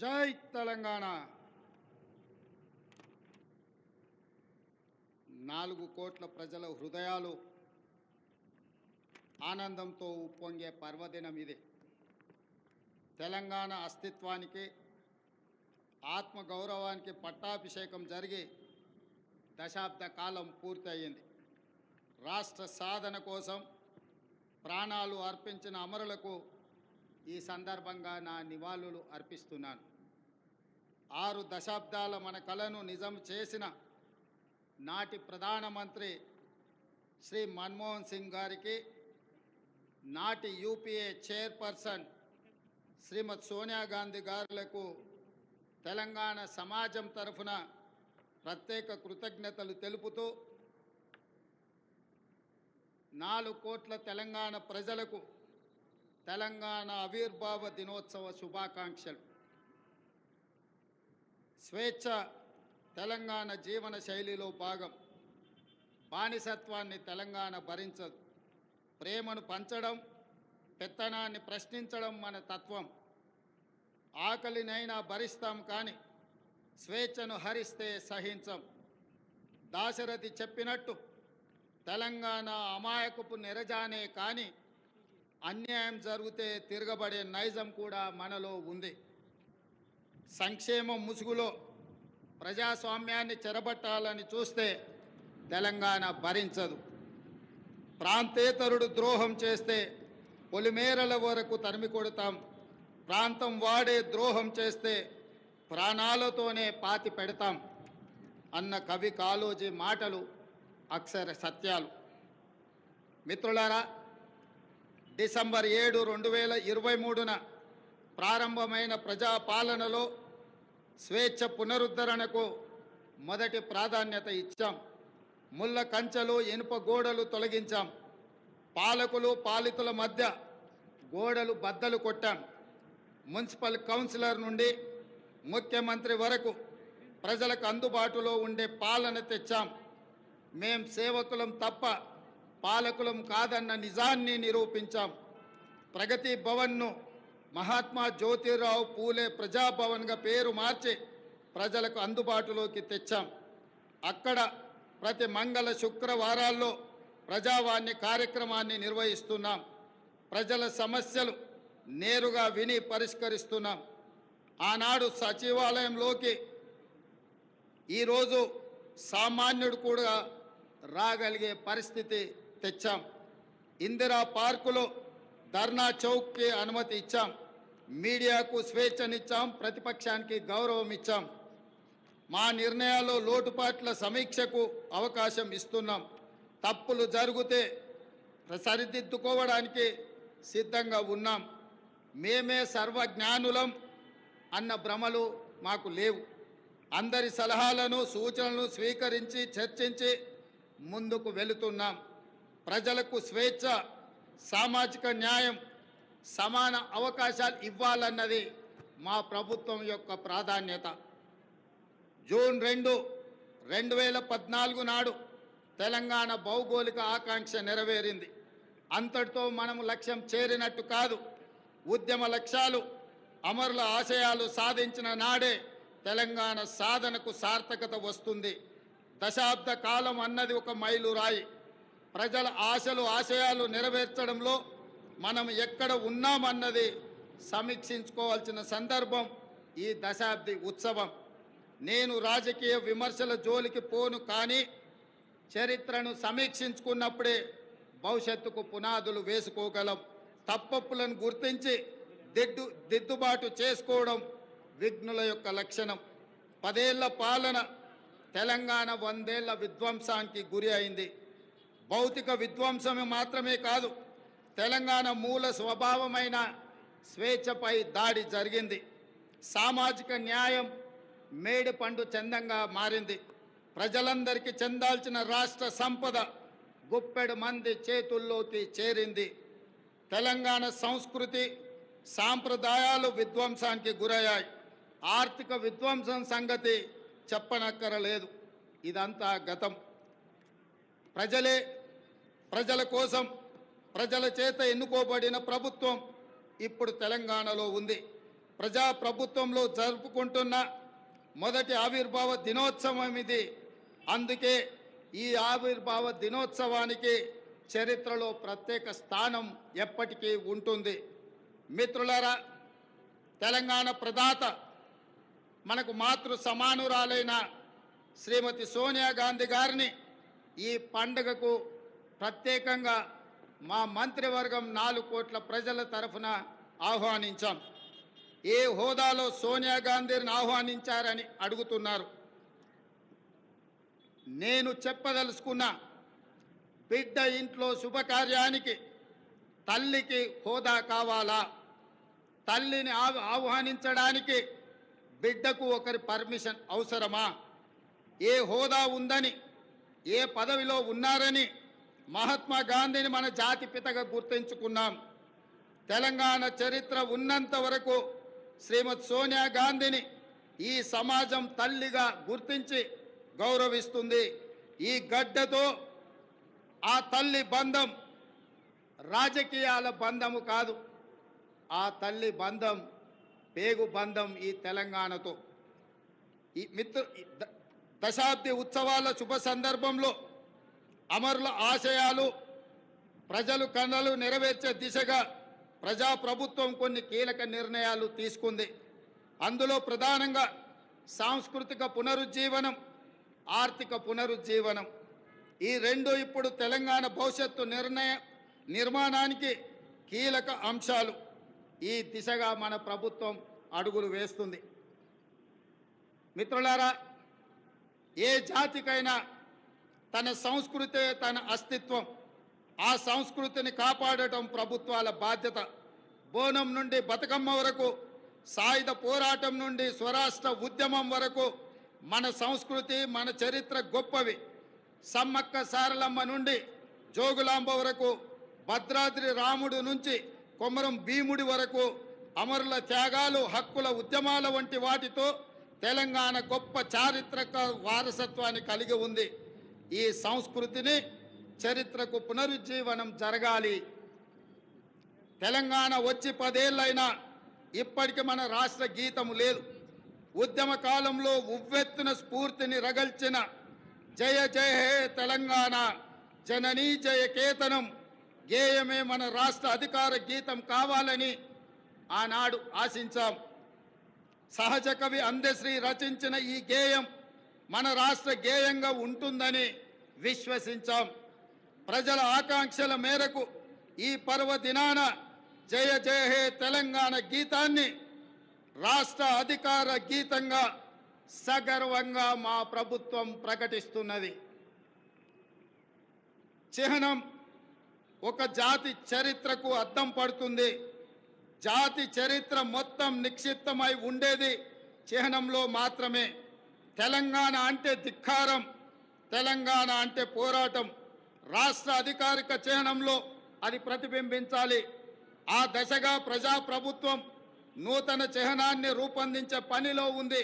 జై తెలంగాణ. 4 కోట్ల ప్రజల హృదయాలు ఆనందంతో ఉప్పొంగే పర్వదినం ఇది. తెలంగాణ అస్తిత్వానికి, ఆత్మగౌరవానికి పట్టాభిషేకం జరిగి దశాబ్ద కాలం పూర్తయింది. రాష్ట్ర సాధన కోసం ప్రాణాలు అర్పించిన అమరులకు ఈ సందర్భంగా నా నివాళులు అర్పిస్తున్నాను. 6 దశాబ్దాల మన కలను నిజం చేసిన నాటి ప్రధానమంత్రి శ్రీ మన్మోహన్ సింగ్ గారికి, నాటి యూపీఏ చైర్పర్సన్ శ్రీమతి సోనియా గాంధీ గారులకు తెలంగాణ సమాజం తరఫున ప్రత్యేక కృతజ్ఞతలు తెలుపుతూ 4 కోట్ల తెలంగాణ ప్రజలకు తెలంగాణ ఆవిర్భావ దినోత్సవ శుభాకాంక్షలు. స్వేచ్ఛ తెలంగాణ జీవన శైలిలో భాగం. బానిసత్వాన్ని తెలంగాణ భరించదు. ప్రేమను పంచడం, పెత్తనాన్ని ప్రశ్నించడం మన తత్వం. ఆకలినైనా భరిస్తాం కానీ స్వేచ్ఛను హరిస్తే సహించం. దాశరథి చెప్పినట్టు తెలంగాణ అమాయకపు నెరజానే కానీ అన్యాయం జరిగితే తిరగబడే నైజం కూడా మనలో ఉంది. సంక్షేమం ముసుగులో ప్రజాస్వామ్యాన్ని చెరబట్టాలని చూస్తే తెలంగాణ భరించదు. ప్రాంతేతరుడు ద్రోహం చేస్తే పొలిమేరల వరకు తరిమి కొడతాం. ప్రాంతం వాడే ద్రోహం చేస్తే ప్రాణాలతోనే పాతి పెడతాం అన్న కవి కాళోజీ మాటలు అక్షర సత్యాలు. మిత్రులారా, డిసెంబర్ 7, 2023న ప్రారంభమైన ప్రజాపాలనలో స్వేచ్ఛ పునరుద్ధరణకు మొదటి ప్రాధాన్యత ఇచ్చాం. ముళ్ళ కంచెలు, ఇనుప గోడలు తొలగించాం. పాలకులు పాలితుల మధ్య గోడలు బద్దలు కొట్టాం. మున్సిపల్ కౌన్సిలర్ నుండి ముఖ్యమంత్రి వరకు ప్రజలకు అందుబాటులో ఉండే పాలన తెచ్చాం. మేం సేవకులం తప్ప పాలకులం కాదన్న నిజాన్ని నిరూపించాం. ప్రగతి భవన్ను మహాత్మా జ్యోతిరావు పూలే ప్రజాభవన్గా పేరు మార్చి ప్రజలకు అందుబాటులోకి తెచ్చాం. అక్కడ ప్రతి మంగళ శుక్రవారాల్లో ప్రజావాణి కార్యక్రమాన్ని నిర్వహిస్తున్నాం. ప్రజల సమస్యలు నేరుగా విని పరిష్కరిస్తున్నాం. ఆనాడు సచివాలయంలోకి ఈరోజు సామాన్యుడు కూడా రాగలిగే పరిస్థితి తెచ్చాం. ఇందిరా పార్కులో ధర్నా చౌక్కి అనుమతి ఇచ్చాం. మీడియాకు స్వేచ్ఛనిచ్చాం. ప్రతిపక్షానికి గౌరవం ఇచ్చాం. మా నిర్ణయాల్లో లోటుపాట్ల సమీక్షకు అవకాశం ఇస్తున్నాం. తప్పులు జరిగితే సరిదిద్దుకోవడానికి సిద్ధంగా ఉన్నాం. మేమే సర్వజ్ఞానులం అన్న భ్రమలు మాకు లేవు. అందరి సలహాలను, సూచనలను స్వీకరించి చర్చించి ముందుకు వెళుతున్నాం. ప్రజలకు స్వేచ్ఛ, సామాజిక న్యాయం, సమాన అవకాశాలు ఇవ్వాలన్నది మా ప్రభుత్వం యొక్క ప్రాధాన్యత. జూన్ 2, 2014 నాడు తెలంగాణ భౌగోళిక ఆకాంక్ష నెరవేరింది. అంతటితో మనం లక్ష్యం చేరినట్టు కాదు. ఉద్యమ లక్ష్యాలు, అమరుల ఆశయాలు సాధించిన నాడే తెలంగాణ సాధనకు సార్థకత వస్తుంది. దశాబ్ద కాలం అన్నది ఒక మైలురాయి. ప్రజల ఆశలు, ఆశయాలు నెరవేర్చడంలో మనం ఎక్కడ ఉన్నామన్నది సమీక్షించుకోవాల్సిన సందర్భం ఈ దశాబ్ది ఉత్సవం. నేను రాజకీయ విమర్శల జోలికి పోను, కానీ చరిత్రను సమీక్షించుకున్నప్పుడే భవిష్యత్తుకు పునాదులు వేసుకోగలం. తప్పప్పులను గుర్తించి దిద్దుబాటు చేసుకోవడం విఘ్నుల యొక్క లక్షణం. 10 ఏళ్ల పాలన తెలంగాణ 100 ఏళ్ల విధ్వంసానికి గురి అయింది. భౌతిక విధ్వంసమే మాత్రమే కాదు, తెలంగాణ మూల స్వభావమైన స్వేచ్ఛపై దాడి జరిగింది. సామాజిక న్యాయం మేడి పండు చందంగా మారింది. ప్రజలందరికీ చెందాల్సిన రాష్ట్ర సంపద గుప్పెడు మంది చేతుల్లోకి చేరింది. తెలంగాణ సంస్కృతి, సాంప్రదాయాలు విధ్వంసానికి గురయ్యాయి. ఆర్థిక విధ్వంసం సంగతి చెప్పనక్కరలేదు. ఇదంతా గతం. ప్రజలే, ప్రజల కోసం, ప్రజల చేత ఎన్నుకోబడిన ప్రభుత్వం ఇప్పుడు తెలంగాణలో ఉంది. ప్రజాప్రభుత్వంలో జరుపుకుంటున్న మొదటి ఆవిర్భావ దినోత్సవం ఇది. అందుకే ఈ ఆవిర్భావ దినోత్సవానికి చరిత్రలో ప్రత్యేక స్థానం ఎప్పటికీ ఉంటుంది. మిత్రులారా, తెలంగాణ ప్రదాత మనకు మాతృ సమానురాలైన శ్రీమతి సోనియా గాంధీ గారిని ఈ పండుగకు ప్రత్యేకంగా మా మంత్రివర్గం 4 కోట్ల ప్రజల తరఫున ఆహ్వానించాం. ఏ హోదాలో సోనియా గాంధీని ఆహ్వానించారని అడుగుతున్నారు. నేను చెప్పదలుచుకున్న బిడ్డ ఇంట్లో శుభకార్యానికి తల్లికి హోదా కావాలా? తల్లిని ఆహ్వానించడానికి బిడ్డకు ఒకరి పర్మిషన్ అవసరమా? ఏ హోదా ఉందని, ఏ పదవిలో ఉన్నారని మహాత్మా గాంధీని మన జాతి పితగా గుర్తించుకున్నాం. తెలంగాణ చరిత్ర ఉన్నంత వరకు శ్రీమతి సోనియా గాంధీని ఈ సమాజం తల్లిగా గుర్తించి గౌరవిస్తుంది. ఈ గడ్డతో ఆ తల్లి బంధం రాజకీయాల బంధము కాదు. ఆ తల్లి బంధం పేగు బంధం ఈ తెలంగాణతో. ఈ దశాబ్ది ఉత్సవాల శుభ సందర్భంలో అమరుల ఆశయాలు ప్రజలు కళలు నెరవేర్చే దిశగా ప్రజాప్రభుత్వం కొన్ని కీలక నిర్ణయాలు తీసుకుంది. అందులో ప్రధానంగా సాంస్కృతిక పునరుజ్జీవనం, ఆర్థిక పునరుజ్జీవనం, ఈ రెండు ఇప్పుడు తెలంగాణ భవిష్యత్తు నిర్మాణానికి కీలక అంశాలు. ఈ దిశగా మన ప్రభుత్వం అడుగులు వేస్తుంది. మిత్రులారా, ఏ జాతికైనా తన సంస్కృతే తన అస్తిత్వం. ఆ సంస్కృతిని కాపాడటం ప్రభుత్వాల బాధ్యత. బోనం నుండి బతుకమ్మ వరకు, సాయుధ పోరాటం నుండి స్వరాష్ట్ర ఉద్యమం వరకు మన సంస్కృతి, మన చరిత్ర గొప్పవి. సమ్మక్క సారలమ్మ నుండి జోగులాంబ వరకు, భద్రాద్రి రాముడు నుంచి కొమరం భీముడి వరకు అమరుల త్యాగాలు, హక్కుల ఉద్యమాల వంటి వాటితో తెలంగాణ గొప్ప చారిత్రక వారసత్వాన్ని కలిగి ఉంది. ఈ సంస్కృతిని, చరిత్రకు పునరుజ్జీవనం జరగాలి. తెలంగాణ వచ్చి 10 ఏళ్ళైనా ఇప్పటికీ మన రాష్ట్ర గీతము లేదు. ఉద్యమ కాలంలో ఉవ్వెత్తున స్ఫూర్తిని రగల్చిన జయ జయ హే తెలంగాణ జననీ జయ కేతనం గేయమే మన రాష్ట్ర అధికార గీతం కావాలని ఆనాడు ఆశించాం. సహజ కవి అందశ్రీ రచించిన ఈ గేయం మన రాష్ట్ర గేయంగా ఉంటుందని విశ్వసించాం. ప్రజల ఆకాంక్షల మేరకు ఈ పర్వదినాన జయ జయ హే తెలంగాణ గీతాన్ని రాష్ట్ర అధికార గీతంగా సగర్వంగా మా ప్రభుత్వం ప్రకటిస్తున్నది. చిహ్నం ఒక జాతి చరిత్రకు అద్దం పడుతుంది. జాతి చరిత్ర మొత్తం నిక్షిప్తమై ఉండేది చిహ్నంలో మాత్రమే. తెలంగాణ అంటే ధిక్కారం, తెలంగాణ అంటే పోరాటం. రాష్ట్ర అధికారిక చిహ్నంలో అది ప్రతిబింబించాలి. ఆ దశగా ప్రజాప్రభుత్వం నూతన చిహ్నాన్ని రూపొందించే పనిలో ఉంది.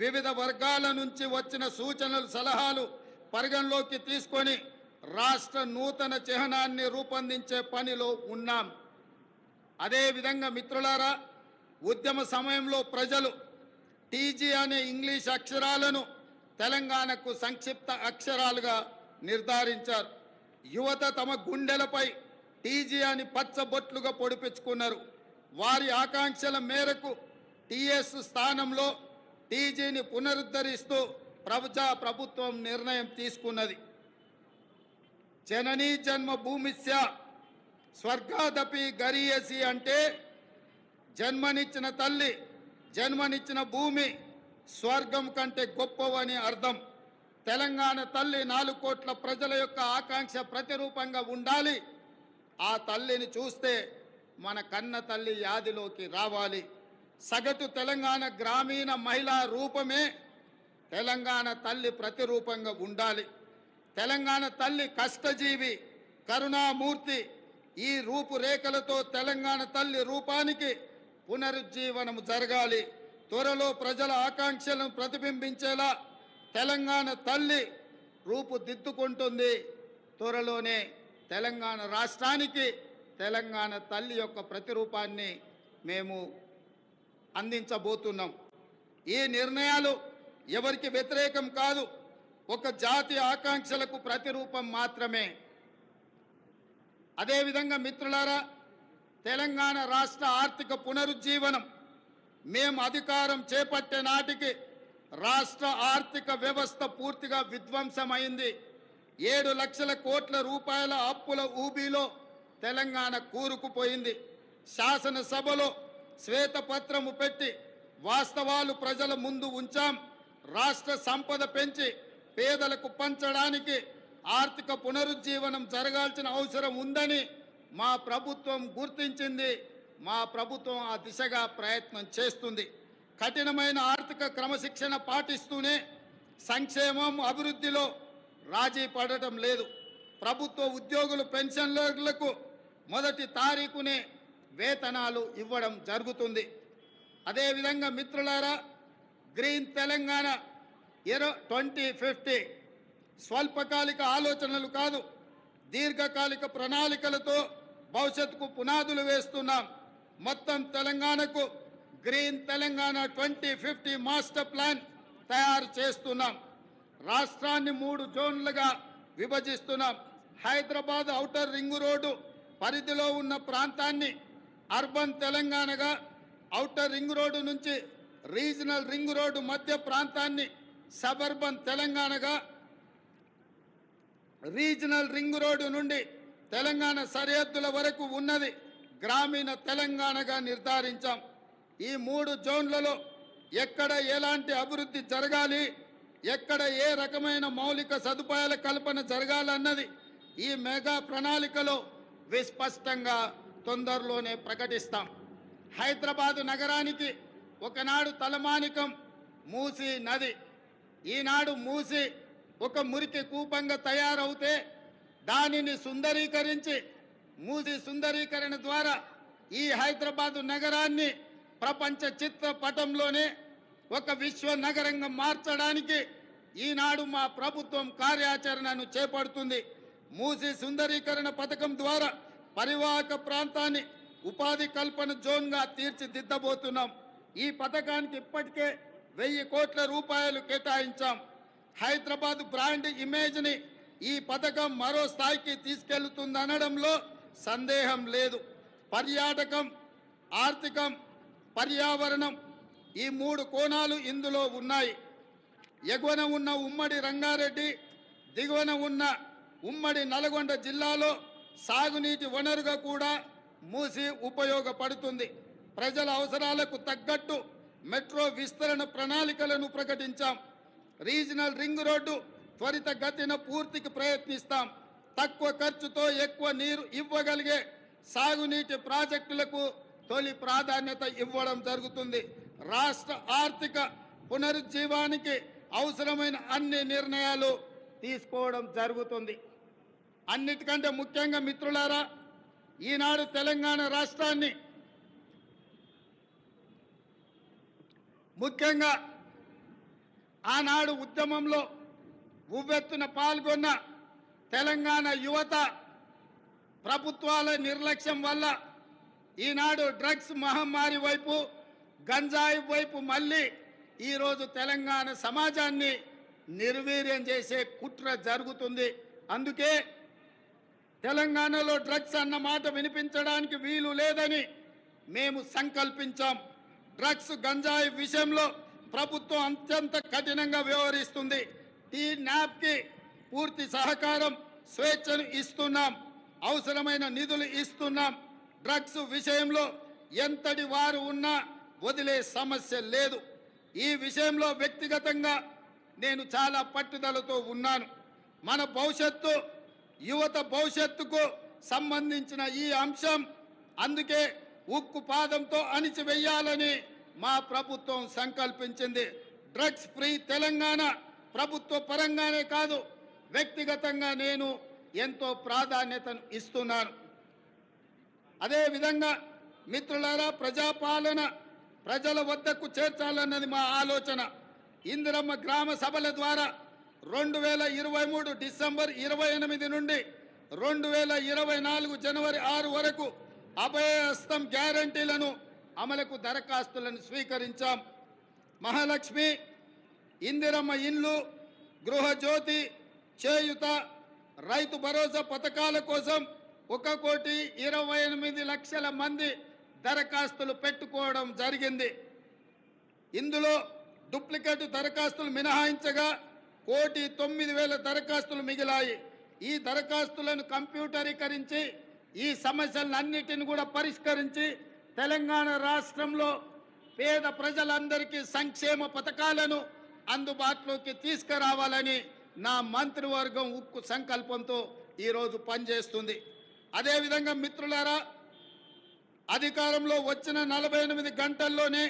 వివిధ వర్గాల నుంచి వచ్చిన సూచనలు, సలహాలు పరిగణలోకి తీసుకొని రాష్ట్ర నూతన చిహ్నాన్ని రూపొందించే పనిలో ఉన్నాం. అదేవిధంగా మిత్రులారా, ఉద్యమ సమయంలో ప్రజలు టీజీ అనే ఇంగ్లీష్ అక్షరాలను తెలంగాణకు సంక్షిప్త అక్షరాలుగా నిర్ధారించారు. యువత తమ గుండెలపై టీజీ అని పచ్చబొట్లుగా పొడిపించుకున్నారు. వారి ఆకాంక్షల మేరకు టీఎస్ స్థానంలో టీజీని పునరుద్ధరిస్తూ ప్రభుత్వం నిర్ణయం తీసుకున్నది. జననీ జన్మభూమిస్య స్వర్గాదపి గరీయసి అంటే జన్మనిచ్చిన తల్లి, జన్మనిచ్చిన భూమి స్వర్గం కంటే గొప్పవని అర్థం. తెలంగాణ తల్లి 4 కోట్ల ప్రజల యొక్క ఆకాంక్ష ప్రతిరూపంగా ఉండాలి. ఆ తల్లిని చూస్తే మన కన్న తల్లి యాదిలోకి రావాలి. సగటు తెలంగాణ గ్రామీణ మహిళా రూపమే తెలంగాణ తల్లి ప్రతిరూపంగా ఉండాలి. తెలంగాణ తల్లి కష్టజీవి, కరుణామూర్తి. ఈ రూపురేఖలతో తెలంగాణ తల్లి రూపానికి పునరుజ్జీవనం జరగాలి. త్వరలో ప్రజల ఆకాంక్షలను ప్రతిబింబించేలా తెలంగాణ తల్లి రూపుదిద్దుకుంటుంది. త్వరలోనే తెలంగాణ రాష్ట్రానికి తెలంగాణ తల్లి యొక్క ప్రతిరూపాన్ని మేము అందించబోతున్నాం. ఈ నిర్ణయాలు ఎవరికి వ్యతిరేకం కాదు, ఒక జాతి ఆకాంక్షలకు ప్రతిరూపం మాత్రమే. అదేవిధంగా మిత్రులారా, తెలంగాణ రాష్ట్ర ఆర్థిక పునరుజ్జీవనం మేము అధికారం చేపట్టే నాటికి రాష్ట్ర ఆర్థిక వ్యవస్థ పూర్తిగా విధ్వంసమైంది. 7 లక్షల కోట్ల రూపాయల అప్పుల ఊబిలో తెలంగాణ కూరుకుపోయింది. శాసనసభలో శ్వేతపత్రము పెట్టి వాస్తవాలు ప్రజల ముందు ఉంచాం. రాష్ట్ర సంపద పెంచి పేదలకు పంచడానికి ఆర్థిక పునరుజ్జీవనం జరగాల్సిన అవసరం ఉందని మా ప్రభుత్వం గుర్తించింది. మా ప్రభుత్వం ఆ దిశగా ప్రయత్నం చేస్తుంది. కఠినమైన ఆర్థిక క్రమశిక్షణ పాటిస్తూనే సంక్షేమం అభివృద్ధిలో రాజీ పడటం లేదు. ప్రభుత్వ ఉద్యోగులు పెన్షన్లకు మొదటి తారీఖునే వేతనాలు ఇవ్వడం జరుగుతుంది. అదేవిధంగా మిత్రులారా, గ్రీన్ తెలంగాణ 2050 స్వల్పకాలిక ఆలోచనలు కాదు, దీర్ఘకాలిక ప్రణాళికలతో భవిష్యత్తుకు పునాదులు వేస్తున్నాం. మొత్తం తెలంగాణకు గ్రీన్ తెలంగాణ 2050 మాస్టర్ ప్లాన్ తయారు చేస్తున్నాం. రాష్ట్రాన్ని 3 జోన్లుగా విభజిస్తున్నాం. హైదరాబాద్ ఔటర్ రింగ్ రోడ్డు పరిధిలో ఉన్న ప్రాంతాన్ని అర్బన్ తెలంగాణగా, ఔటర్ రింగ్ రోడ్డు నుంచి రీజనల్ రింగ్ రోడ్డు మధ్య ప్రాంతాన్ని సబర్బన్ తెలంగాణగా, రీజనల్ రింగ్ రోడ్డు నుండి తెలంగాణ సరిహద్దుల వరకు ఉన్నది గ్రామీణ తెలంగాణగా నిర్ధారించాం. ఈ 3 జోన్లలో ఎక్కడ ఎలాంటి అభివృద్ధి జరగాలి, ఎక్కడ ఏ రకమైన మౌలిక సదుపాయాల కల్పన జరగాలన్నది ఈ మెగా ప్రణాళికలో విస్పష్టంగా తొందరలోనే ప్రకటిస్తాం. హైదరాబాదు నగరానికి ఒకనాడు తలమానికం మూసీ నది. ఈనాడు మూసీ ఒక మురికి కూపంగా తయారవుతే దానిని సుందరీకరించి, మూసీ సుందరీకరణ ద్వారా ఈ హైదరాబాదు నగరాన్ని ప్రపంచ చిత్రపటంలోనే ఒక విశ్వ నగరంగా మార్చడానికి ఈనాడు మా ప్రభుత్వం కార్యాచరణను చేపడుతుంది. మూసీ సుందరీకరణ పథకం ద్వారా పరివాహక ప్రాంతాన్ని ఉపాధి కల్పన జోన్గా తీర్చిదిద్దబోతున్నాం. ఈ పథకానికి ఇప్పటికే 1000 కోట్ల రూపాయలు కేటాయించాం. హైదరాబాద్ బ్రాండ్ ఇమేజ్ని ఈ పథకం మరో స్థాయికి తీసుకెళ్తుందనడంలో సందేహం లేదు. పర్యాటకం, ఆర్థికం, పర్యావరణం ఈ 3 కోణాలు ఇందులో ఉన్నాయి. ఎగువన ఉన్న ఉమ్మడి రంగారెడ్డి, దిగువన ఉన్న ఉమ్మడి నల్గొండ జిల్లాలో సాగునీటి వనరుగా కూడా మూసీ ఉపయోగపడుతుంది. ప్రజల అవసరాలకు తగ్గట్టు మెట్రో విస్తరణ ప్రణాళికలను ప్రకటించాం. రీజనల్ రింగ్ రోడ్డు త్వరితగతిన పూర్తికి ప్రయత్నిస్తాం. తక్కువ ఖర్చుతో ఎక్కువ నీరు ఇవ్వగలిగే సాగునీటి ప్రాజెక్టులకు తొలి ప్రాధాన్యత ఇవ్వడం జరుగుతుంది. రాష్ట్ర ఆర్థిక పునరుజ్జీవానికి అవసరమైన అన్ని నిర్ణయాలు తీసుకోవడం జరుగుతుంది. అన్నిటికంటే ముఖ్యంగా మిత్రులారా, ఈనాడు తెలంగాణ రాష్ట్రాన్ని ముఖ్యంగా ఆనాడు ఉద్యమంలో ఉవ్వెత్తున పాల్గొన్న తెలంగాణ యువత ప్రభుత్వాల నిర్లక్ష్యం వల్ల ఈనాడు డ్రగ్స్ మహమ్మారి వైపు, గంజాయి వైపు మళ్ళీ ఈరోజు తెలంగాణ సమాజాన్ని నిర్వీర్యం చేసే కుట్ర జరుగుతుంది. అందుకే తెలంగాణలో డ్రగ్స్ అన్న మాట వినిపించడానికి వీలు లేదని మేము సంకల్పించాం. డ్రగ్స్, గంజాయి విషయంలో ప్రభుత్వం అత్యంత కఠినంగా వ్యవహరిస్తుంది. టీ-న్యాప్కి పూర్తి సహకారం, స్వేచ్ఛను ఇస్తున్నాం. అవసరమైన నిధులు ఇస్తున్నాం. డ్రగ్స్ విషయంలో ఎంతటి వారు ఉన్నా వదిలే సమస్య లేదు. ఈ విషయంలో వ్యక్తిగతంగా నేను చాలా పట్టుదలతో ఉన్నాను. మన భవిష్యత్తు, యువత భవిష్యత్తుకు సంబంధించిన ఈ అంశం, అందుకే ఉక్కు పాదంతో అణిచివేయాలని మా ప్రభుత్వం సంకల్పించింది. డ్రగ్స్ ఫ్రీ తెలంగాణ ప్రభుత్వ పరంగానే కాదు, వ్యక్తిగతంగా నేను ఎంతో ప్రాధాన్యతను ఇస్తున్నాను. అదేవిధంగా మిత్రులారా, ప్రజాపాలన ప్రజల వద్దకు చేర్చాలన్నది మా ఆలోచన. ఇందిరమ్మ గ్రామ సభల ద్వారా 2023 డిసెంబర్ 28 నుండి 2024 జనవరి 6 వరకు అభయహస్తం గ్యారంటీలను అమలుకు దరఖాస్తులను స్వీకరించాం. మహాలక్ష్మి, ఇందిరమ్మ ఇండ్లు, గృహజ్యోతి, చేయుత, రైతు భరోసా పథకాల కోసం 1,28,00,000 మంది దరఖాస్తులు పెట్టుకోవడం జరిగింది. ఇందులో డూప్లికేట్ దరఖాస్తులు మినహాయించగా 1,09,000 దరఖాస్తులు మిగిలాయి. ఈ దరఖాస్తులను కంప్యూటరీకరించి ఈ సమస్యలన్నిటిని కూడా పరిష్కరించి తెలంగాణ రాష్ట్రంలో పేద ప్రజలందరికీ సంక్షేమ పథకాలను అందుబాటులోకి తీసుకురావాలని నా మంత్రివర్గం ఉక్కు సంకల్పంతో ఈరోజు పనిచేస్తుంది. అదేవిధంగా మిత్రులారా, అధికారంలో వచ్చిన 48 గంటల్లోనే